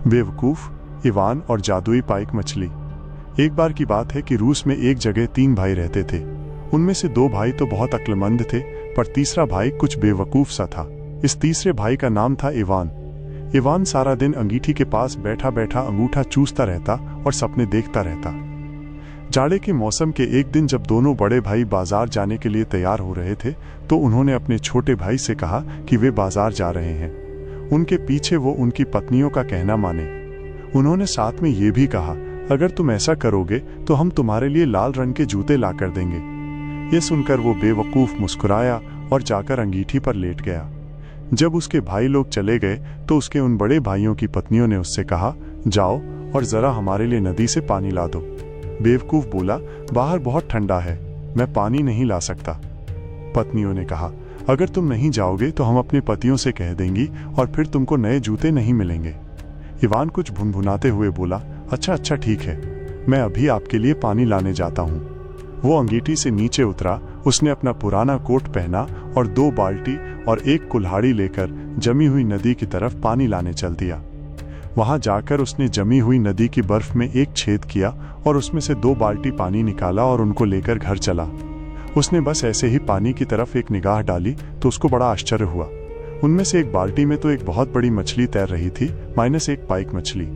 बेवकूफ, इवान और जादुई पाइक मछली। एक बार की बात है कि रूस में एक जगह 3 भाई रहते थे। उनमें से 2 भाई तो बहुत अक्लमंद थे, पर तीसरा भाई कुछ बेवकूफ सा था। इस तीसरे भाई का नाम था इवान। इवान सारा दिन अंगीठी के पास बैठा बैठा अंगूठा चूसता रहता और सपने देखता रहता। जाड़े के मौसम के एक दिन जब दोनों बड़े भाई बाजार जाने के लिए तैयार हो रहे थे, तो उन्होंने अपने छोटे भाई से कहा कि वे बाजार जा रहे हैं। उनके पीछे वो उनकी पत्नियों का कहना माने। उन्होंने साथ में ये भी कहा, अगर तुम ऐसा करोगे तो हम तुम्हारे लिए लाल रंग के जूते ला कर देंगे। ये सुनकर वो बेवकूफ मुस्कुराया और जाकर अंगीठी पर लेट गया। जब उसके भाई लोग चले गए तो उसके उन बड़े भाइयों की पत्नियों ने उससे कहा, जाओ और जरा हमारे लिए नदी से पानी ला दो। बेवकूफ बोला, बाहर बहुत ठंडा है, मैं पानी नहीं ला सकता। पत्नियों ने कहा, अगर तुम नहीं जाओगे तो हम अपने पतियों से कह देंगी और फिर तुमको नए जूते नहीं मिलेंगे। इवान कुछ भुनभुनाते हुए बोला, अच्छा अच्छा ठीक है, मैं अभी आपके लिए पानी लाने जाता हूँ। वो अंगीठी से नीचे उतरा, उसने अपना पुराना कोट पहना और 2 बाल्टी और 1 कुल्हाड़ी लेकर जमी हुई नदी की तरफ पानी लाने चल दिया। वहां जाकर उसने जमी हुई नदी की बर्फ में एक छेद किया और उसमें से 2 बाल्टी पानी निकाला और उनको लेकर घर चला। उसने बस ऐसे ही पानी की तरफ एक निगाह डाली तो उसको बड़ा आश्चर्य हुआ। उनमें से एक बाल्टी में तो एक बहुत बड़ी मछली तैर रही थी, -1 पाइक मछली।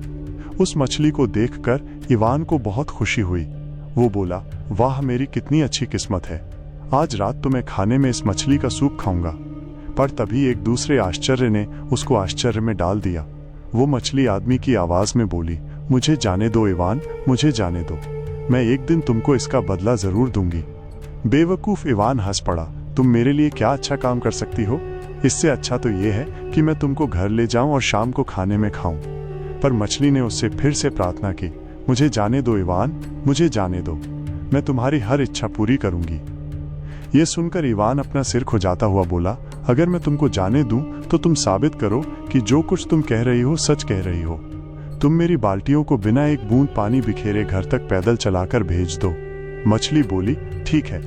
उस मछली को देखकर इवान को बहुत खुशी हुई। वो बोला, वाह मेरी कितनी अच्छी किस्मत है, आज रात तो मैं खाने में इस मछली का सूप खाऊंगा। पर तभी एक दूसरे आश्चर्य ने उसको आश्चर्य में डाल दिया। वो मछली आदमी की आवाज में बोली, मुझे जाने दो इवान, मुझे जाने दो, मैं एक दिन तुमको इसका बदला जरूर दूंगी। बेवकूफ इवान हंस पड़ा, तुम मेरे लिए क्या अच्छा काम कर सकती हो? इससे अच्छा तो ये है कि मैं तुमको घर ले जाऊं और शाम को खाने में खाऊं। पर मछली ने उससे फिर से प्रार्थना की, मुझे जाने दो इवान, मुझे जाने दो, मैं तुम्हारी हर इच्छा पूरी करूंगी। ये सुनकर इवान अपना सिर खुजाता हुआ बोला, अगर मैं तुमको जाने दूं तो तुम साबित करो कि जो कुछ तुम कह रही हो सच कह रही हो। तुम मेरी बाल्टियों को बिना एक बूंद पानी बिखेरे घर तक पैदल चलाकर भेज दो। मछली बोली, ठीक है,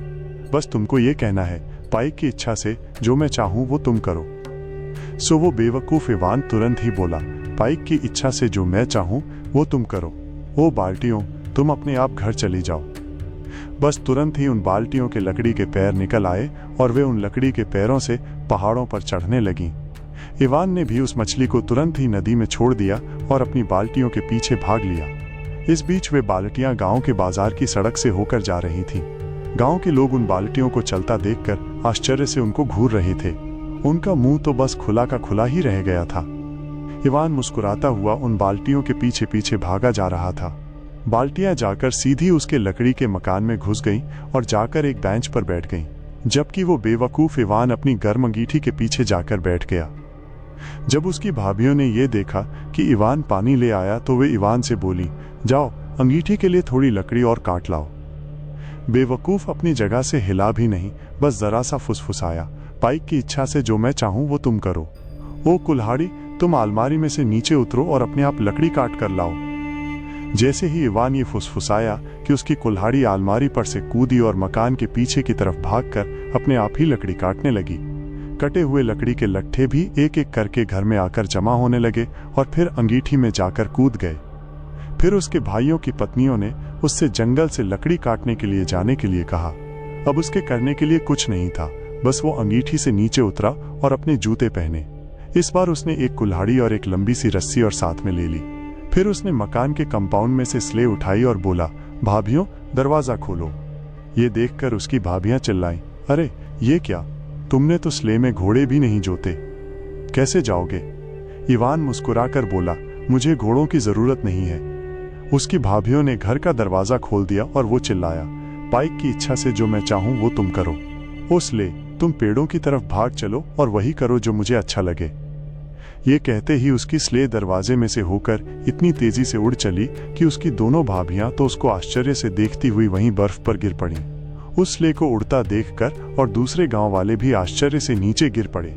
बस तुमको ये कहना है, पाइक की इच्छा से जो मैं चाहूं वो तुम करो। सो वो बेवकूफ इवान तुरंत ही बोला, पाइक की इच्छा से जो मैं चाहूं वो तुम करो। ओ बाल्टियों, तुम अपने आप घर चली जाओ। बस तुरंत ही उन बाल्टियों के लकड़ी के पैर निकल आए और वे उन लकड़ी के पैरों से पहाड़ों पर चढ़ने लगीं। इवान ने भी उस मछली को तुरंत ही नदी में छोड़ दिया और अपनी बाल्टियों के पीछे भाग लिया। इस बीच वे बाल्टियां गांव के बाजार की सड़क से होकर जा रही थीं। गांव के लोग उन बाल्टियों को चलता देखकर आश्चर्य से उनको घूर रहे थे। उनका मुंह तो बस खुला का खुला ही रह गया था। इवान मुस्कुराता हुआ उन बाल्टियों के पीछे पीछे भागा जा रहा था। बाल्टियां जाकर सीधी उसके लकड़ी के मकान में घुस गईं और जाकर एक बेंच पर बैठ गईं, जबकि वो बेवकूफ इवान अपनी गर्म अंगीठी के पीछे जाकर बैठ गया। जब उसकी भाभियों ने ये देखा कि इवान पानी ले आया तो वे इवान से बोली, जाओ अंगीठी के लिए थोड़ी लकड़ी और काट लाओ। बेवकूफ अपनी जगह से हिला भी नहीं, बस जरा सा फुसफुसाया, पाइक की इच्छा से जो मैं चाहूं वो तुम करो। ओ कुल्हाड़ी, तुम अलमारी में से नीचे उतरो और अपने आप लकड़ी काट कर लाओ। जैसे ही इवान ये फुसफुसाया कि उसकी कुल्हाड़ी अलमारी पर से कूदी और मकान के पीछे की तरफ भागकर अपने आप ही लकड़ी काटने लगी। कटे हुए लकड़ी के लट्ठे भी एक एक करके घर में आकर जमा होने लगे और फिर अंगीठी में जाकर कूद गए। फिर उसके भाइयों की पत्नियों ने उससे जंगल से लकड़ी काटने के लिए जाने के लिए कहा। अब उसके करने के लिए कुछ नहीं था, बस वो अंगीठी से नीचे उतरा और अपने जूते पहने। इस बार उसने एक कुल्हाड़ी और एक लंबी सी रस्सी और साथ में ले ली। फिर उसने मकान के कंपाउंड में से स्ले उठाई और बोला, भाभियों दरवाजा खोलो। ये देखकर उसकी भाभियां चिल्लाईं, अरे ये क्या, तुमने तो स्ले में घोड़े भी नहीं जोते, कैसे जाओगे? इवान मुस्कुराकर बोला, मुझे घोड़ों की जरूरत नहीं है। उसकी भाभियों ने घर का दरवाजा खोल दिया और वो चिल्लाया, पाइक की इच्छा से जो मैं चाहूं वो तुम करो। ओ स्ले, तुम पेड़ों की तरफ भाग चलो और वही करो जो मुझे अच्छा लगे। ये कहते ही उसकी स्ले दरवाजे में से होकर इतनी तेजी से उड़ चली कि उसकी दोनों भाभियां तो उसको आश्चर्य से देखती हुई वहीं बर्फ पर गिर पड़ी। उस स्ले को उड़ता देखकर और दूसरे गांव वाले भी आश्चर्य से नीचे गिर पड़े।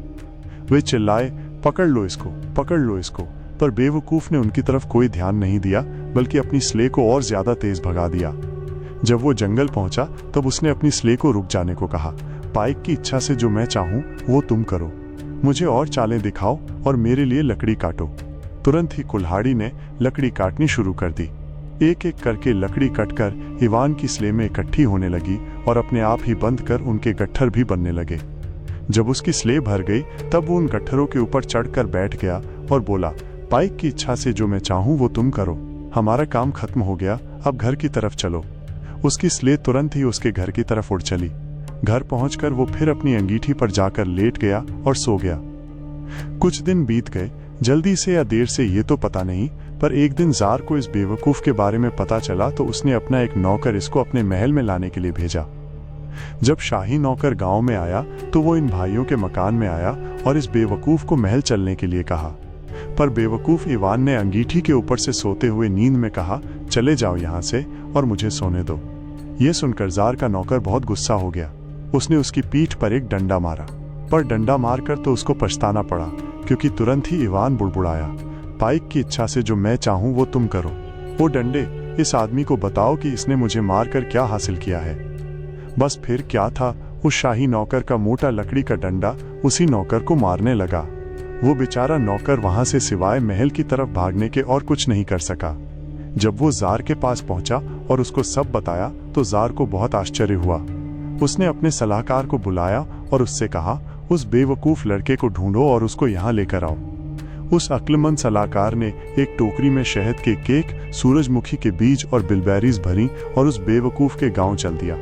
वे चिल्लाए, पकड़ लो इसको, पकड़ लो इसको। पर बेवकूफ ने उनकी तरफ कोई ध्यान नहीं दिया, बल्कि अपनी स्ले को और ज्यादा तेज भगा दिया। जब वो जंगल पहुंचा तब उसने अपनी स्ले को रुक जाने को कहा, पाइक की इच्छा से जो मैं चाहूं वो तुम करो। मुझे और चालें दिखाओ और मेरे लिए लकड़ी काटो। तुरंत ही कुल्हाड़ी ने लकड़ी काटनी शुरू कर दी। एक एक करके लकड़ी कटकर इवान की स्लेह में इकट्ठी होने लगी और अपने आप ही बंद कर उनके गट्ठर भी बनने लगे। जब उसकी स्लेह भर गई तब वो उन गट्ठरों के ऊपर चढ़कर बैठ गया और बोला, पाइक की इच्छा से जो मैं चाहूं वो तुम करो। हमारा काम खत्म हो गया, अब घर की तरफ चलो। उसकी स्लेह तुरंत ही उसके घर की तरफ उड़ चली। घर पहुंचकर वो फिर अपनी अंगीठी पर जाकर लेट गया और सो गया। कुछ दिन बीत गए, जल्दी से या देर से ये तो पता नहीं, पर एक दिन जार को इस बेवकूफ के बारे में पता चला तो उसने अपना एक नौकर इसको अपने महल में लाने के लिए भेजा। जब शाही नौकर गांव में आया तो वो इन भाइयों के मकान में आया और इस बेवकूफ को महल चलने के लिए कहा, पर बेवकूफ इवान ने अंगीठी के ऊपर से सोते हुए नींद में कहा, चले जाओ यहाँ से और मुझे सोने दो। ये सुनकर जार का नौकर बहुत गुस्सा हो गया। उसने उसकी पीठ पर एक डंडा मारा, पर डंडा मारकर तो उसको पछताना पड़ा, क्योंकि तुरंत ही इवान बुड़बुड़ाया, पाइक की इच्छा से जो मैं चाहूं वो तुम करो। वो डंडे, इस आदमी को बताओ कि इसने मुझे मारकर क्या हासिल किया है। बस फिर क्या था, उस शाही नौकर का मोटा लकड़ी का डंडा उसी नौकर को मारने लगा। वो बेचारा नौकर वहां से सिवाय महल की तरफ भागने के और कुछ नहीं कर सका। जब वो जार के पास पहुंचा और उसको सब बताया तो जार को बहुत आश्चर्य हुआ। उसने अपने सलाहकार को बुलाया और उससे कहा, उस बेवकूफ लड़के को ढूंढो और उसको यहाँ लेकर आओ। उस अक्लमंद सलाहकार ने एक टोकरी में शहद के केक, सूरजमुखी के बीज और बिलबेरीज भरी और उस बेवकूफ के गांव चल दिया।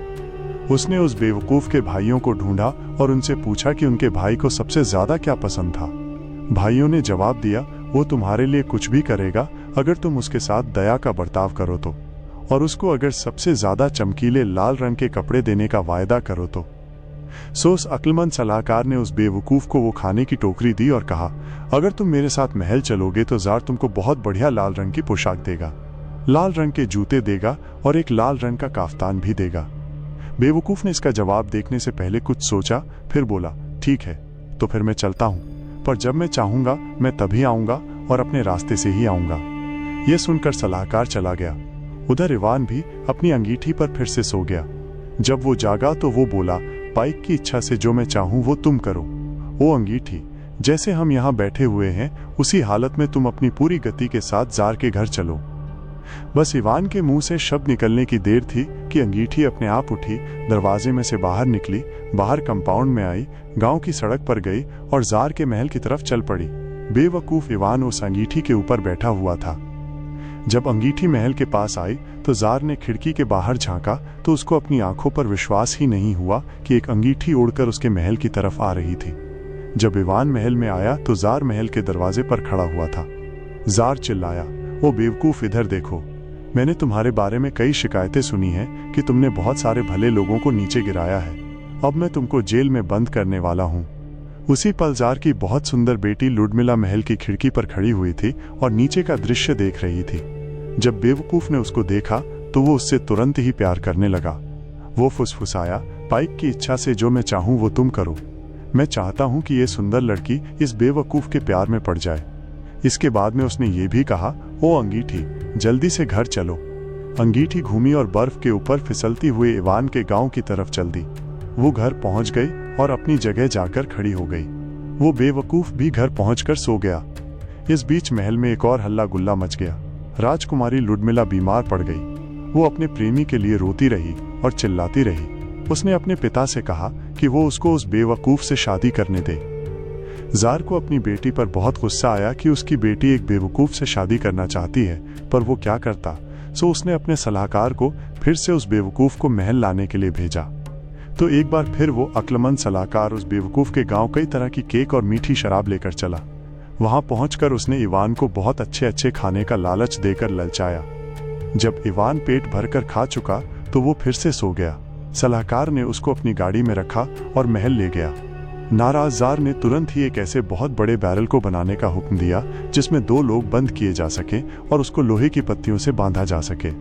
उसने उस बेवकूफ के भाइयों को ढूंढा और उनसे पूछा कि उनके भाई को सबसे ज्यादा क्या पसंद था। भाइयों ने जवाब दिया, वो तुम्हारे लिए कुछ भी करेगा अगर तुम उसके साथ दया का बर्ताव करो तो, और उसको अगर सबसे ज्यादा चमकीले लाल रंग के कपड़े देने का वायदा करो तो। सो उस अक्लमंद सलाहकार ने उस बेवकूफ को वो खाने की टोकरी दी और कहा, अगर तुम मेरे साथ महल चलोगे तो जार तुमको बहुत बढ़िया लाल रंग की पोशाक देगा, लाल रंग के जूते देगा और एक लाल रंग का काफ्तान भी देगा। बेवकूफ ने इसका जवाब देखने से पहले कुछ सोचा, फिर बोला, ठीक है तो फिर मैं चलता हूँ, पर जब मैं चाहूंगा मैं तभी आऊंगा और अपने रास्ते से ही आऊंगा। यह सुनकर सलाहकार चला गया। उधर इवान भी अपनी अंगीठी पर फिर से सो गया। जब वो जागा तो वो बोला, पाइक की इच्छा से जो मैं चाहूं वो तुम करो। वो अंगीठी, जैसे हम यहाँ बैठे हुए हैं उसी हालत में तुम अपनी पूरी गति के साथ जार के घर चलो। बस इवान के मुंह से शब्द निकलने की देर थी कि अंगीठी अपने आप उठी, दरवाजे में से बाहर निकली, बाहर कंपाउंड में आई, गांव की सड़क पर गई और जार के महल की तरफ चल पड़ी। बेवकूफ इवान उस अंगीठी के ऊपर बैठा हुआ था। जब अंगीठी महल के पास आई तो जार ने खिड़की के बाहर झांका तो उसको अपनी आंखों पर विश्वास ही नहीं हुआ कि एक अंगीठी उड़कर उसके महल की तरफ आ रही थी। जब इवान महल में आया तो जार महल के दरवाजे पर खड़ा हुआ था। जार चिल्लाया, ओ बेवकूफ, इधर देखो, मैंने तुम्हारे बारे में कई शिकायतें सुनी हैं कि तुमने बहुत सारे भले लोगों को नीचे गिराया है। अब मैं तुमको जेल में बंद करने वाला हूँ। उसी पल जार की बहुत सुंदर बेटी लुडमिला महल की खिड़की पर खड़ी हुई थी और नीचे का दृश्य देख रही थी। जब बेवकूफ ने उसको देखा तो वो उससे तुरंत ही प्यार करने लगा। वो फुसफुसाया, पाइक की इच्छा से जो मैं चाहूं वो तुम करो। मैं चाहता हूं कि ये सुंदर लड़की इस बेवकूफ के प्यार में पड़ जाए। इसके बाद में उसने ये भी कहा, ओ अंगीठी, जल्दी से घर चलो। अंगीठी घूमी और बर्फ के ऊपर फिसलती हुए इवान के गांव की तरफ चल दी। वो घर पहुंच गई और अपनी जगह जाकर खड़ी हो गई। वो बेवकूफ भी घर पहुंचकर सो गया। इस बीच महल में एक और हल्ला गुल्ला मच गया। राजकुमारी लुडमिला बीमार पड़ गई। वो अपने प्रेमी के लिए रोती रही और चिल्लाती रही। उसने अपने पिता से कहा कि वो उसको उस बेवकूफ से शादी करने दे। जार को अपनी बेटी पर बहुत गुस्सा आया कि उसकी बेटी एक बेवकूफ से शादी करना चाहती है, पर वो क्या करता। सो उसने अपने सलाहकार को फिर से उस बेवकूफ को महल लाने के लिए भेजा। तो एक बार फिर वो अक्लमंद सलाहकार उस बेवकूफ के गांव कई तरह की केक और मीठी शराब लेकर चला। वहां पहुंचकर उसने इवान को बहुत अच्छे अच्छे खाने का लालच देकर ललचाया। जब इवान पेट भरकर खा चुका तो वो फिर से सो गया। सलाहकार ने उसको अपनी गाड़ी में रखा और महल ले गया। नाराज जार ने तुरंत ही एक ऐसे बहुत बड़े बैरल को बनाने का हुक्म दिया जिसमें 2 लोग बंद किए जा सके और उसको लोहे की पत्तियों से बांधा जा सके।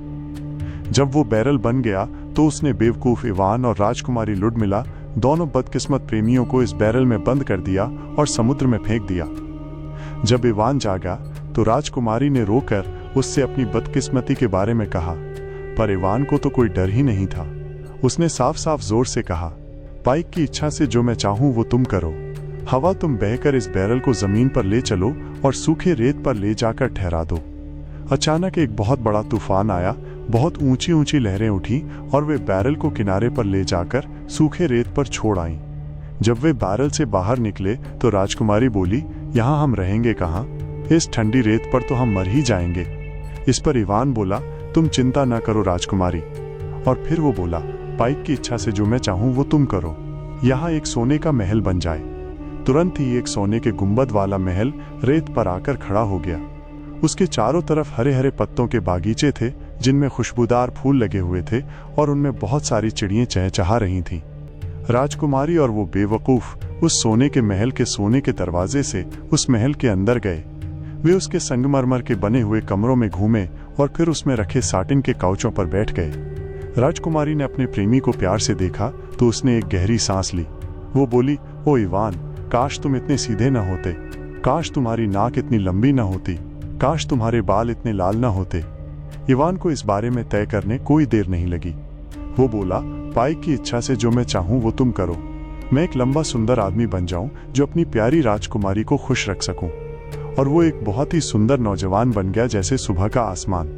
जब वो बैरल बन गया तो उसने बेवकूफ इवान और राजकुमारी लुडमिला, दोनों बदकिस्मत प्रेमियों को इस बैरल में बंद कर दिया और समुद्र में फेंक दिया। जब इवान जागा तो राजकुमारी ने रोकर उससे अपनी बदकिस्मती के बारे में कहा, पर इवान को तो कोई डर ही नहीं था। उसने साफ साफ जोर से कहा, पाइक की इच्छा से जो मैं चाहूं वो तुम करो। हवा तुम बहकर इस बैरल को जमीन पर ले चलो और सूखे रेत पर ले जाकर ठहरा दो। अचानक एक बहुत बड़ा तूफान आया, बहुत ऊंची ऊंची लहरें उठी और वे बैरल को किनारे पर ले जाकर सूखे रेत पर छोड़ आईं। जब वे बैरल से बाहर निकले तो राजकुमारी बोली, यहाँ हम रहेंगे कहाँ? इस ठंडी रेत पर तो हम मर ही जाएंगे। इस पर इवान बोला, तुम चिंता न करो राजकुमारी। और फिर वो बोला, पाइक की इच्छा से जो मैं चाहूं वो तुम करो। यहाँ एक सोने का महल बन जाए। तुरंत ही एक सोने के गुंबद वाला महल रेत पर आकर खड़ा हो गया। उसके चारों तरफ हरे हरे पत्तों के बागीचे थे जिनमें खुशबूदार फूल लगे हुए थे और उनमें बहुत सारी चिड़ियां चहचहा रही थीं। राजकुमारी और वो बेवकूफ उस सोने के महल के सोने के दरवाजे से उस महल के अंदर गए। वे उसके संगमरमर के बने हुए कमरों में घूमे और फिर उसमें रखे साटिन के काउचों पर बैठ गए। राजकुमारी ने अपने प्रेमी को प्यार से देखा तो उसने एक गहरी सांस ली। वो बोली, ओ इवान, काश तुम इतने सीधे न होते, काश तुम्हारी नाक इतनी लंबी न होती, काश तुम्हारे बाल इतने लाल न होते। इवान को इस बारे में तय करने कोई देर नहीं लगी। वो बोला, पाइक की इच्छा से जो मैं चाहूं वो तुम करो। मैं एक लंबा सुंदर आदमी बन जाऊं जो अपनी प्यारी राजकुमारी को खुश रख सकूं। और वो एक बहुत ही सुंदर नौजवान बन गया, जैसे सुबह का आसमान।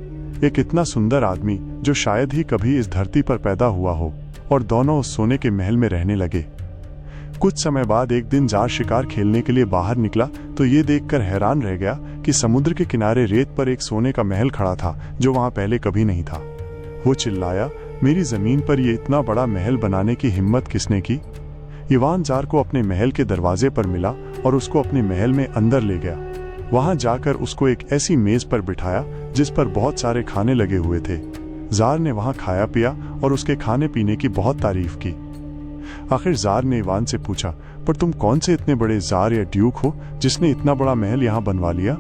एक इतना सुंदर आदमी जो शायद ही कभी इस धरती पर पैदा हुआ हो। और दोनों उस सोने के महल में रहने लगे। कुछ समय बाद एक दिन जार शिकार खेलने के लिए बाहर निकला तो ये देखकर हैरान रह गया कि समुद्र के किनारे रेत पर एक सोने का महल खड़ा था जो वहां पहले कभी नहीं था। वो चिल्लाया, मेरी जमीन पर ये इतना बड़ा महल बनाने की हिम्मत किसने की? इवान जार को अपने महल के दरवाजे पर मिला और उसको अपने महल में अंदर ले गया। वहां जाकर उसको एक ऐसी मेज पर बिठाया जिस पर बहुत सारे खाने लगे हुए थे। जार ने वहां खाया पिया और उसके खाने पीने की बहुत तारीफ की। आखिर जार ने इवान से पूछा, पर तुम कौन से इतने बड़े जार या ड्यूक हो जिसने इतना बड़ा महल यहाँ बनवा लिया?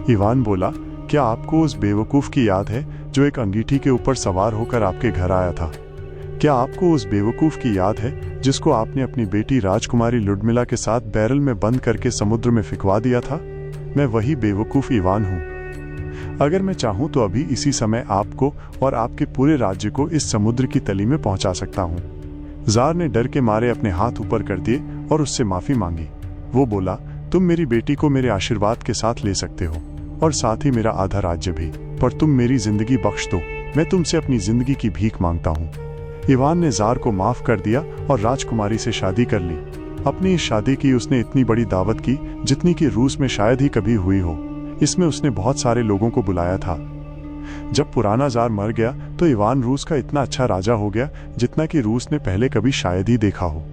इवान बोला, क्या आपको उस बेवकूफ की याद है जो एक अंगीठी के ऊपर सवार होकर आपके घर आया था? क्या आपको उस बेवकूफ की याद है जिसको आपने अपनी बेटी राजकुमारी लुडमिला के साथ बैरल में बंद करके समुद्र में फिकवा दिया था? मैं वही बेवकूफ इवान हूँ। अगर मैं चाहूँ तो अभी इसी समय आपको और आपके पूरे राज्य को इस समुद्र की तली में पहुंचा सकता हूँ। जार ने डर के मारे अपने हाथ ऊपर कर दिए और उससे माफी मांगी। वो बोला, तुम मेरी बेटी को मेरे आशीर्वाद के साथ ले सकते हो और साथ ही मेरा आधा राज्य भी, पर तुम मेरी जिंदगी बख्श दो। मैं तुमसे अपनी जिंदगी की भीख मांगता हूँ। इवान ने जार को माफ कर दिया और राजकुमारी से शादी कर ली। अपनी इस शादी की उसने इतनी बड़ी दावत की जितनी कि रूस में शायद ही कभी हुई हो। इसमें उसने बहुत सारे लोगों को बुलाया था। जब पुराना जार मर गया तो इवान रूस का इतना अच्छा राजा हो गया जितना कि रूस ने पहले कभी शायद ही देखा हो।